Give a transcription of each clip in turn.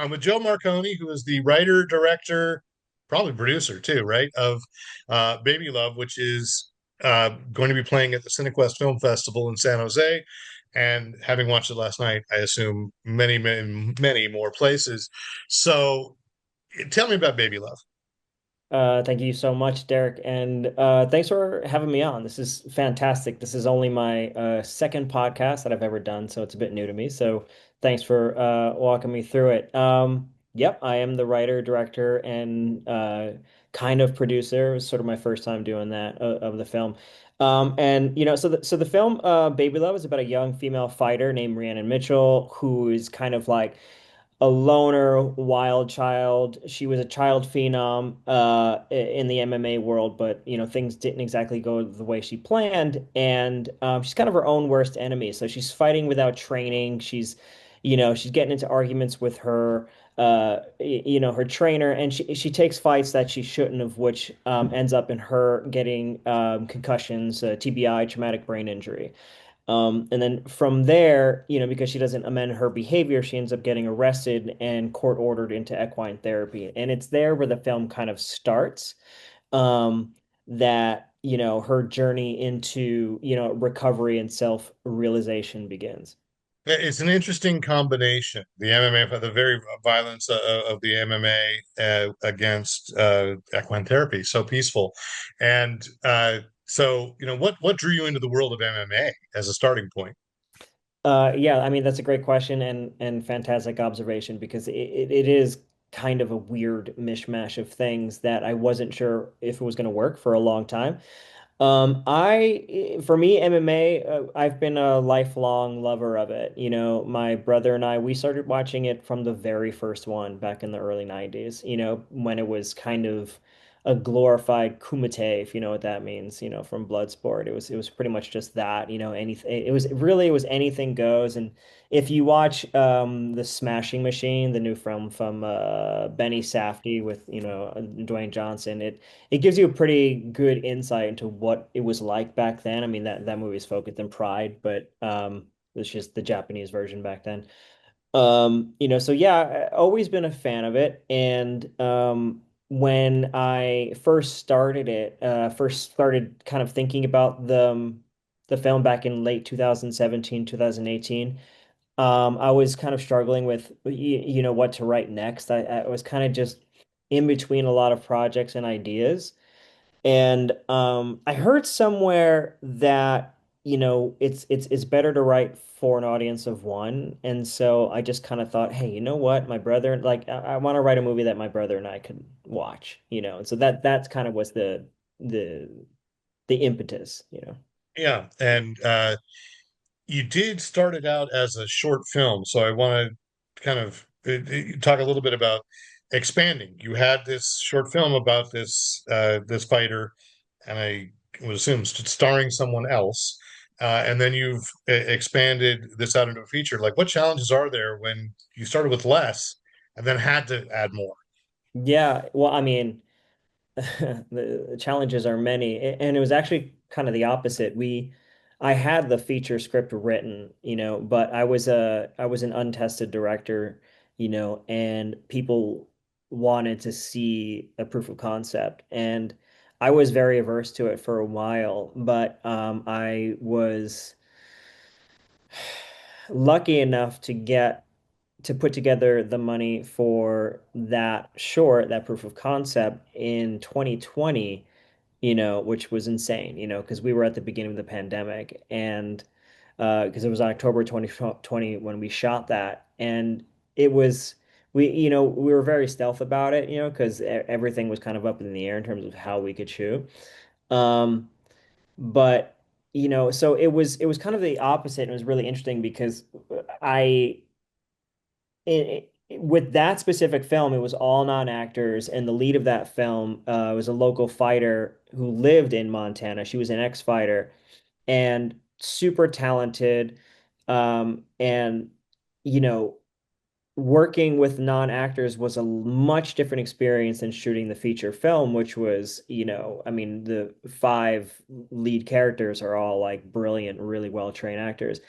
I'm with Joe Marconi, who is the writer, director, probably producer too, right? Of Baby Love, which is going to be playing at the Cinequest Film Festival in San Jose. And having watched it last night, I assume many, many, many more places. So tell me about Baby Love. Thank you so much, Derek, and thanks for having me on. This is fantastic. This is only my second podcast that I've ever done, so it's a bit new to me. So thanks for walking me through it. Yep, I am the writer, director, and kind of producer. It was sort of my first time doing that of the film. And so the film Baby Love is about a young female fighter named Rhiannon Mitchell who is kind of like a loner, wild child. She was a child phenom in the MMA world, but things didn't exactly go the way she planned, and she's kind of her own worst enemy. So she's fighting without training. She's getting into arguments with her trainer, and she takes fights that she shouldn't have, which ends up in her getting concussions, TBI, traumatic brain injury. And then from there, because she doesn't amend her behavior, she ends up getting arrested and court ordered into equine therapy. And it's there where the film kind of starts, that, her journey into, recovery and self-realization begins. It's an interesting combination. The MMA, the very violence of the MMA against equine therapy, so peaceful, and what drew you into the world of MMA as a starting point? Yeah, I mean that's a great question and fantastic observation because it is kind of a weird mishmash of things that I wasn't sure if it was going to work for a long time. For me, MMA, I've been a lifelong lover of it. My brother and I, we started watching it from the very first one back in the early 90s, when it was kind of a glorified kumite, if you know what that means, from Bloodsport. It was pretty much just that, anything. It was anything goes. And if you watch The Smashing Machine, the new film from Benny Safdie with, Dwayne Johnson, it gives you a pretty good insight into what it was like back then. I mean, that movie is focused in Pride, but it's just the Japanese version back then. So yeah, always been a fan of it. And when I first started kind of thinking about the film back in late 2017, 2018. I was kind of struggling with what to write next. I was kind of just in between a lot of projects and ideas. And I heard somewhere that, it's better to write for an audience of one. And so I just kind of thought, hey, you know what? My brother, like, I want to write a movie that my brother and I could watch, And so that's kind of was the the impetus. Yeah, and you did start it out as a short film, so I want to kind of talk a little bit about expanding. You had this short film about this fighter, and I would assume starring someone else, and then you've expanded this out into a feature. Like, what challenges are there when you started with less and then had to add more? Yeah, well, I mean, the challenges are many, and it was actually kind of the opposite. I had the feature script written, but I was an untested director, and people wanted to see a proof of concept, and I was very averse to it for a while, but I was lucky enough to put together the money for that short, that proof of concept in 2020, which was insane, because we were at the beginning of the pandemic and because it was October 2020 when we shot that. And it was, we were very stealth about it, because everything was kind of up in the air in terms of how we could shoot. Um, but, so it was kind of the opposite. And it was really interesting because I, with that specific film, it was all non-actors, and the lead of that film was a local fighter who lived in Montana. She was an ex-fighter and super talented. And you know, working with non-actors was a much different experience than shooting the feature film, which was, I mean, the five lead characters are all like brilliant, really well-trained actors.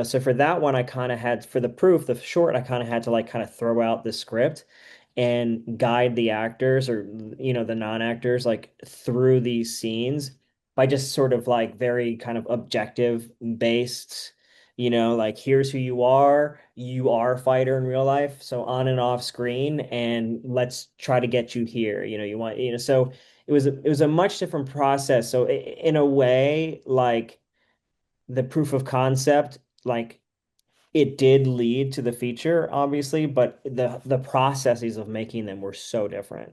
So for that one, I kind of had, for the proof, the short, I kind of had to like kind of throw out the script and guide the actors or, the non-actors like through these scenes by just sort of like very kind of objective based, like here's who you are a fighter in real life, so on and off screen, and let's try to get you here. You want, so it was a much different process. So in a way, like the proof of concept, like it did lead to the feature, obviously, but the processes of making them were so different.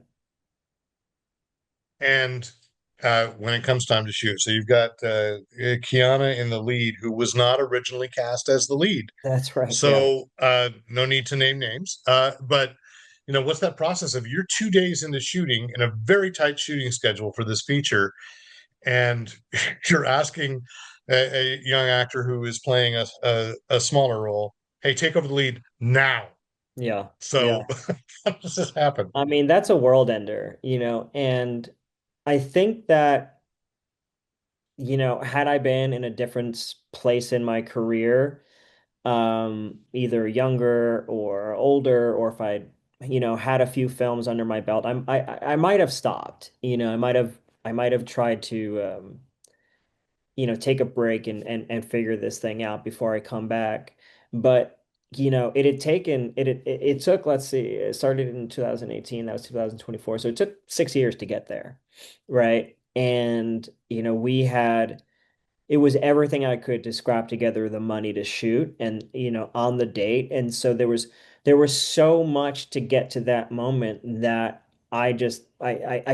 And when it comes time to shoot, so you've got Kiana in the lead, who was not originally cast as the lead. That's right. Yeah. So no need to name names. But what's that process of you're 2 days into shooting in a very tight shooting schedule for this feature, and you're asking a young actor who is playing a smaller role, hey, take over the lead now. Yeah. Yeah. So how does this happen? I mean, that's a world ender, and I think that, had I been in a different place in my career, either younger or older, or if I'd, had a few films under my belt, I might have stopped. I might have tried to, take a break and figure this thing out before I come back. But, it took, let's see, it started in 2018, that was 2024. So it took 6 years to get there, right? And, it was everything I could to scrap together the money to shoot and, on the date. And so there was so much to get to that moment that I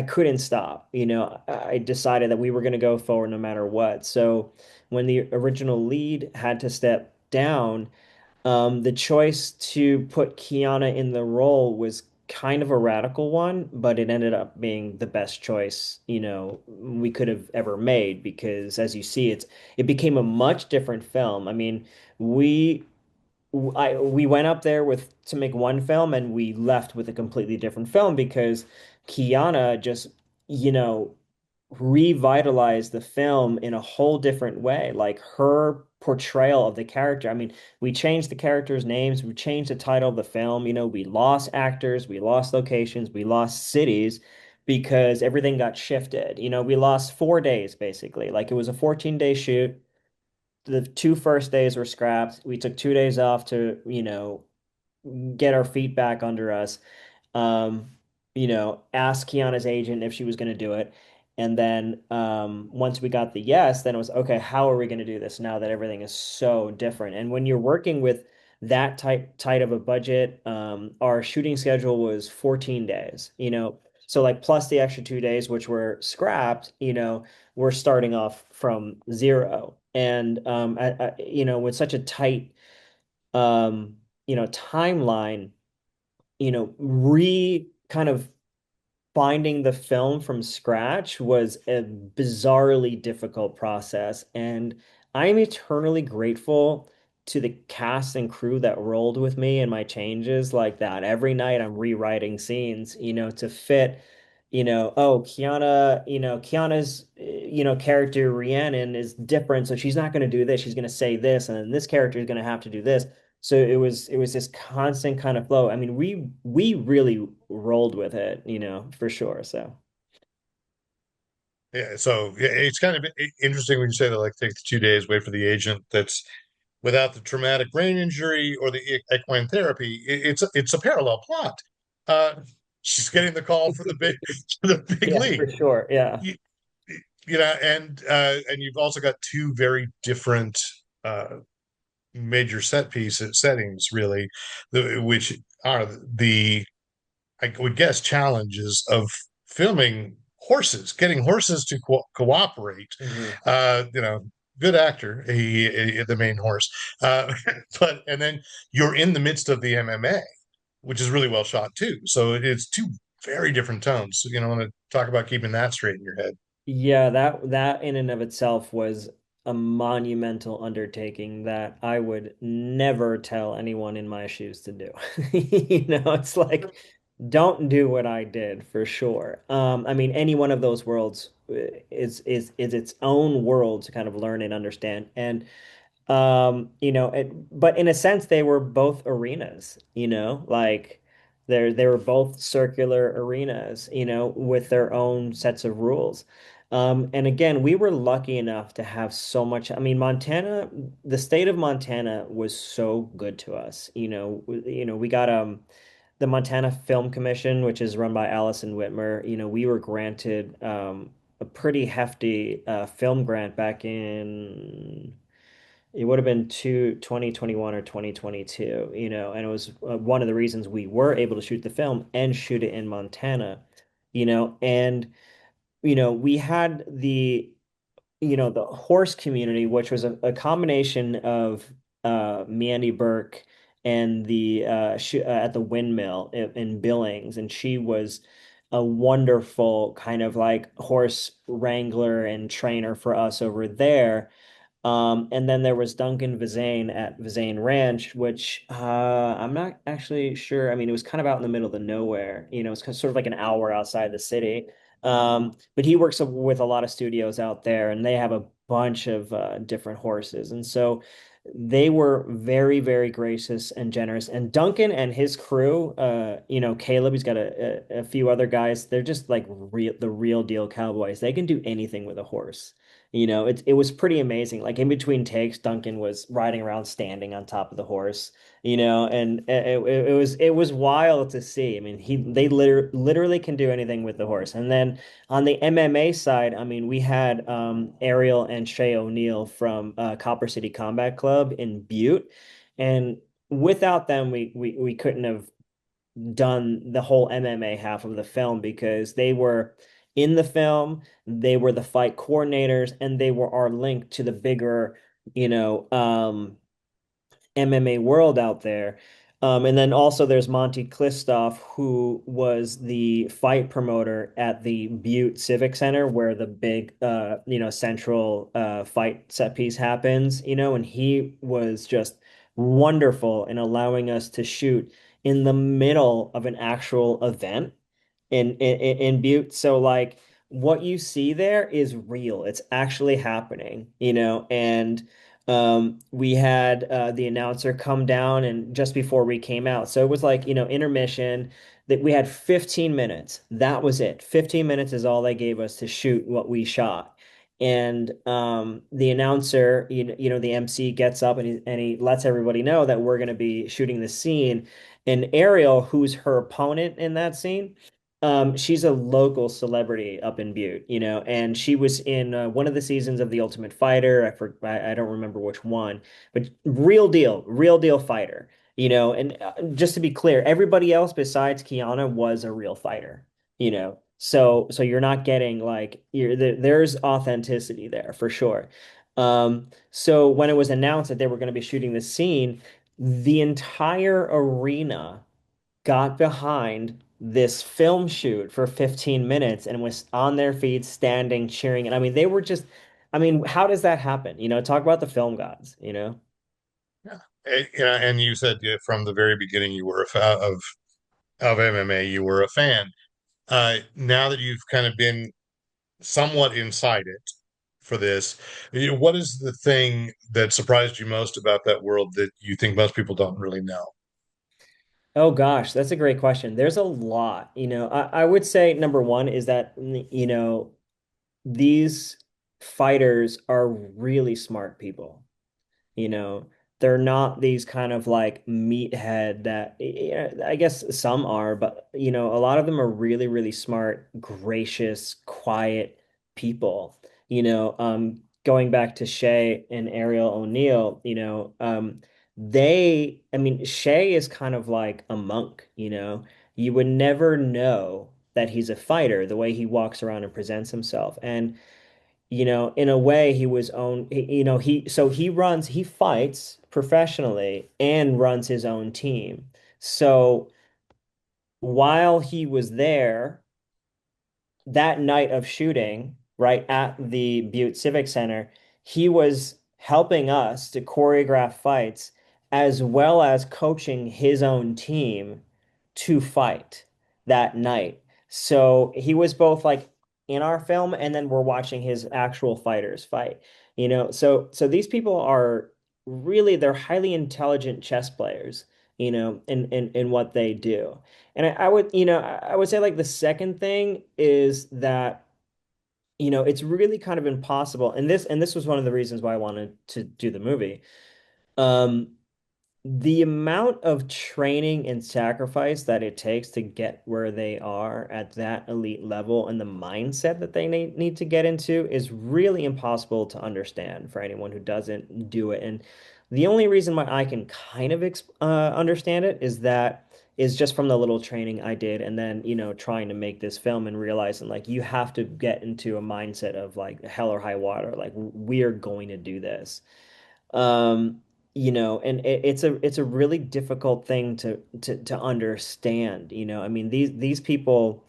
couldn't stop. I decided that we were going to go forward no matter what. So when the original lead had to step down, the choice to put Kiana in the role was kind of a radical one, but it ended up being the best choice, we could have ever made because as you see, it became a much different film. I mean, we we went up there with to make one film and we left with a completely different film because Kiana just, you know, revitalize the film in a whole different way. Like her portrayal of the character. I mean, we changed the characters' names, we changed the title of the film. We lost actors, we lost locations, we lost cities because everything got shifted. We lost 4 days basically. Like it was a 14-day shoot. The two first days were scrapped. We took 2 days off to, get our feet back under us. Um, ask Kiana's agent if she was going to do it. And then once we got the yes, then it was okay, how are we going to do this now that everything is so different? And when you're working with that tight of a budget, our shooting schedule was 14 days, so like plus the extra 2 days, which were scrapped, we're starting off from zero. And with such a tight timeline, re kind of finding the film from scratch was a bizarrely difficult process. And I'm eternally grateful to the cast and crew that rolled with me and my changes like that. Every night I'm rewriting scenes, to fit, oh, Kiana's, character Rhiannon is different. So she's not going to do this. She's going to say this. And then this character is going to have to do this. So it was this constant kind of flow. I mean, we really rolled with it, for sure. So Yeah, so yeah, it's kind of interesting when you say that, like, take the 2 days, wait for the agent. That's without the traumatic brain injury or the equine therapy. It's a parallel plot. Uh, she's getting the call for the big for the big yeah, for league. sure. Yeah. You, and you've also got two very different major set pieces settings, really, which are the I would guess challenges of filming horses, getting horses to cooperate. Mhm. Uh, you know, Good actor, the main horse, but and then you're in the midst of the MMA, which is really well shot too. So it's two very different tones. So, I want to talk about keeping that straight in your head. Yeah, that in and of itself was. a monumental undertaking that I would never tell anyone in my shoes to do. It's like, don't do what I did for sure. I mean, any one of those worlds is its own world to kind of learn and understand. And but in a sense, they were both arenas, like they were both circular arenas, with their own sets of rules. And again, we were lucky enough to have so much. I mean, Montana, the state of Montana was so good to us. We got the Montana Film Commission, which is run by Allison Whitmer. We were granted a pretty hefty film grant back in it would have been 2021 or 2022, and it was one of the reasons we were able to shoot the film and shoot it in Montana, and we had the horse community, which was a combination of Mandy Burke and the sh at the windmill in Billings, and she was a wonderful kind of like horse wrangler and trainer for us over there. And then there was Duncan Vizane at Vizane Ranch, which I'm not actually sure. I mean, it was kind of out in the middle of the nowhere. It's kind of sort of like an hour outside the city. But he works with a lot of studios out there, and they have a bunch of different horses. And so they were very, very gracious and generous. And Duncan and his crew, Caleb, he's got a few other guys. They're just like the real deal cowboys. They can do anything with a horse. It was pretty amazing. Like in between takes, Duncan was riding around standing on top of the horse, and it was wild to see. I mean, they literally can do anything with the horse. And then on the MMA side, I mean, we had Ariel and Shay O'Neill from Copper City Combat Club in Butte, and without them, we couldn't have done the whole MMA half of the film because they were in the film, they were the fight coordinators, and they were our link to the bigger, you know, um, MMA world out there. And then also there's Monty Klistoff, who was the fight promoter at the Butte Civic Center where the big, central fight set piece happens, and he was just wonderful in allowing us to shoot in the middle of an actual event in Butte. So like what you see there is real. It's actually happening, and we had the announcer come down and just before we came out. So it was like, intermission that we had 15 minutes. That was it. 15 minutes is all they gave us to shoot what we shot. And the announcer, the MC gets up and he lets everybody know that we're going to be shooting the scene. And Ariel, who's her opponent in that scene, she's a local celebrity up in Butte, and she was in one of the seasons of The Ultimate Fighter. I don't remember which one, but real deal fighter, and just to be clear, everybody else besides Kiana was a real fighter, So you're not getting like there's authenticity there for sure. So when it was announced that they were going to be shooting this scene, the entire arena got behind this film shoot for 15 minutes and was on their feet, standing, cheering. And I mean, they were just, I mean, how does that happen? Talk about the film gods. Yeah. And you said from the very beginning you were of MMA, you were a fan. Now that you've kind of been somewhat inside it for this, what is the thing that surprised you most about that world that you think most people don't really know? Oh gosh, that's a great question. There's a lot, I would say number one is that, these fighters are really smart people. You know, they're not these kind of like meathead that I guess some are, but a lot of them are really, really smart, gracious, quiet people. Going back to Shay and Ariel O'Neill, I mean, Shay is kind of like a monk, You would never know that he's a fighter the way he walks around and presents himself. And in a way he was own, he fights professionally and runs his own team. So while he was there that night of shooting, right at the Butte Civic Center, he was helping us to choreograph fights as well as coaching his own team to fight that night. So he was both like in our film and then we're watching his actual fighters fight. So these people are really they're highly intelligent chess players, in what they do. And I would say like the second thing is that it's really kind of impossible. And this was one of the reasons why I wanted to do the movie. Um, the amount of training and sacrifice that it takes to get where they are at that elite level and the mindset that they need to get into is really impossible to understand for anyone who doesn't do it. And the only reason why I can kind of understand it is just from the little training I did and then, trying to make this film and realizing like you have to get into a mindset of like hell or high water, like we are going to do this. Um, and it's a really difficult thing to understand, I mean, these people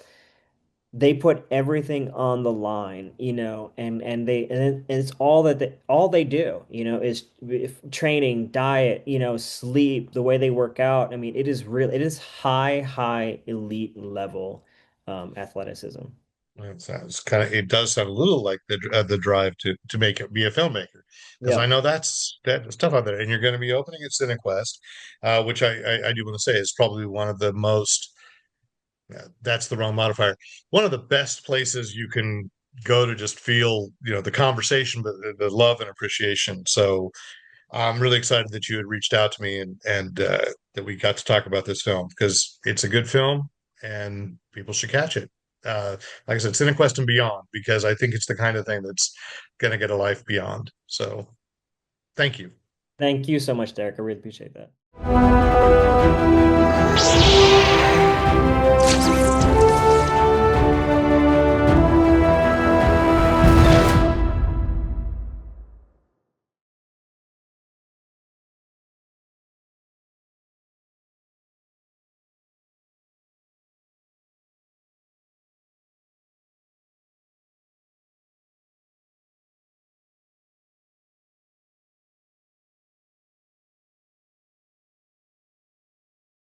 they put everything on the line, and it's all they do, is if training, diet, sleep, the way they work out. I mean, it is high elite level athleticism. It sounds kind of, it does sound a little like the drive to make it be a filmmaker, because I Yeah. know that's tough out there. And you're going to be opening at Cinequest, which I do want to say is probably one of the most, that's the wrong modifier, one of the best places you can go to just feel, the conversation, but the love and appreciation. So I'm really excited that you had reached out to me, and that we got to talk about this film, because it's a good film and people should catch it. Like I said, Cinequest and beyond, because I think it's the kind of thing that's going to get a life beyond. So thank you. Thank you so much, Derek. I really appreciate that.